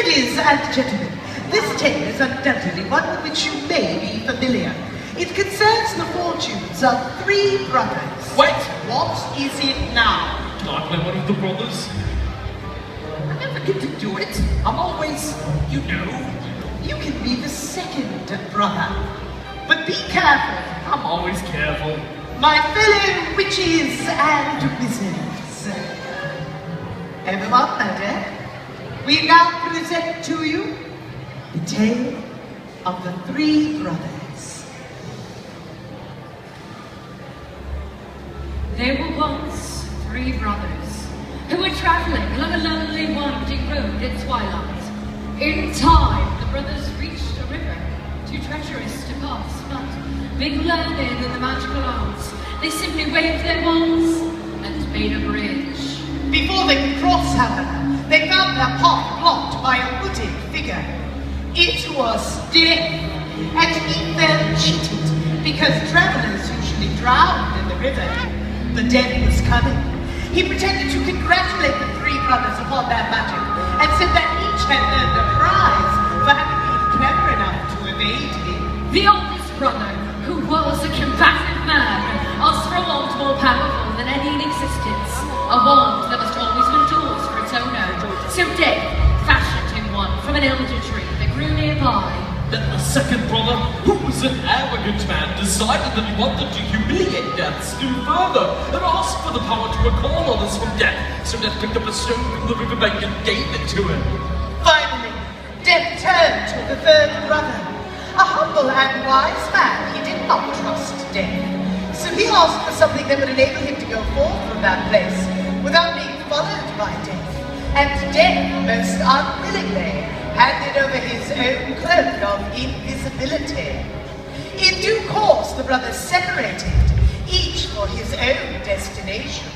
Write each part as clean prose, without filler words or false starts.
Ladies and gentlemen, this tale is undoubtedly one with which you may be familiar. It concerns the fortunes of three brothers. Wait, what is it now? Can I play one of the brothers? I never get to do it. I'm always, you know. You can be the second brother. But be careful. I'm always careful. My fellow witches and wizards. Everyone, my dear, we now present to you the tale of the three brothers. There were once three brothers who were traveling along a lonely winding road at twilight. In time, the brothers reached a river, too treacherous to pass, but being learned in the magical arts, they simply waved their wands and made a bridge. Before they could cross, however, they found their path blocked by a hooded figure. It was Death, and he felt cheated because travelers usually drowned in the river. The death was coming. He pretended to congratulate the three brothers upon their magic and said that each had earned a prize for having been clever enough to evade him. The oldest brother, who was a combative man, asked for a wand more powerful than any in existence, a wand that must always endures for its owner. So Death fashioned him one from an elder tree that grew nearby. Then the second brother, who was an arrogant man, decided that he wanted to humiliate Death still further and asked for the power to recall others from death. So Death picked up a stone from the riverbank and gave it to him. Finally, Death turned to the third brother. A humble and wise man, he did not trust Death. So he asked for something that would enable him to go forth from that place without being followed by Death. And Death, most unwillingly, handed over his own cloak of invisibility. In due course, the brothers separated, each for his own destination.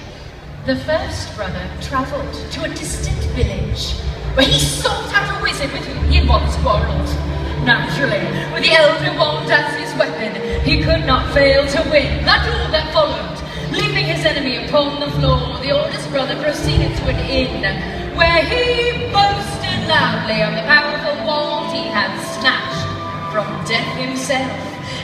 The first brother travelled to a distant village, where he sought out a wizard with whom he had once quarrelled. Naturally, with the elder wand as his weapon, he could not fail to win that duel that followed. Leaving his enemy upon the floor, the oldest brother proceeded to an inn, where he boasted loudly of the powerful wand he had snatched from Death himself,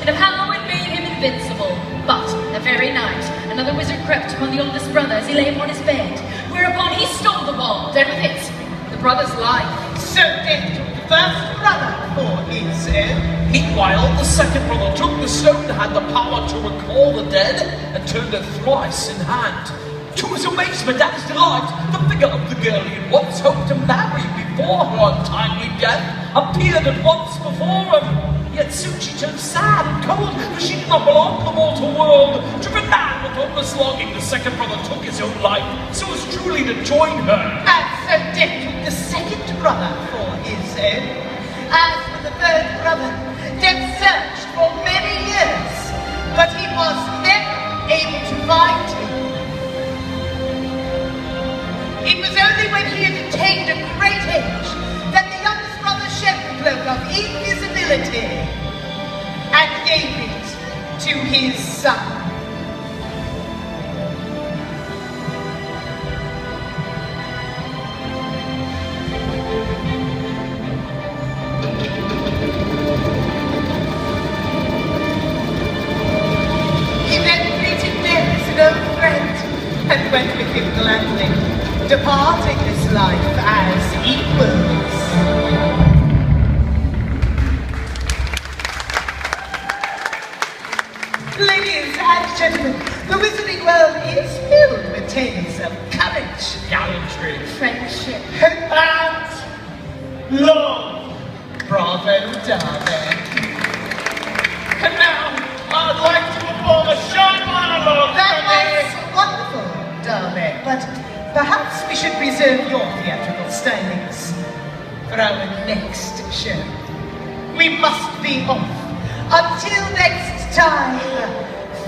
and of how it made him invincible. But the very night, another wizard crept upon the oldest brother as he lay upon his bed, whereupon he stole the wand, and with it, the brother's life. So Death took the first brother for his own. Meanwhile, the second brother took the stone that had the power to recall the dead and turned it thrice in hand. To his amazement and his delight, the figure of the girl he had once hoped to marry before her untimely death appeared at once before him. Yet soon she turned sad and cold, for she did not belong to the mortal world. Driven mad with hopeless longing, the second brother took his own life, so as truly to join her. And so Death took the second brother for his own. As for the third brother, Death searched for many years, but he was never able to find him. It was only when he had attained a great age that the youngest brother shed the cloak of invisibility and gave it to his son. He then greeted Death as an old friend and went with him gladly, departing this life as equals. Ladies and gentlemen, the wizarding world is filled with tales of courage, Gallantry. Friendship. and love. Bravo, darling. And now, I'd like to perform a short monologue That from was wonderful, darling, but perhaps we should reserve your theatrical stylings for our next show. We must be off. Until next time,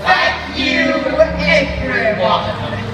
thank you, everyone.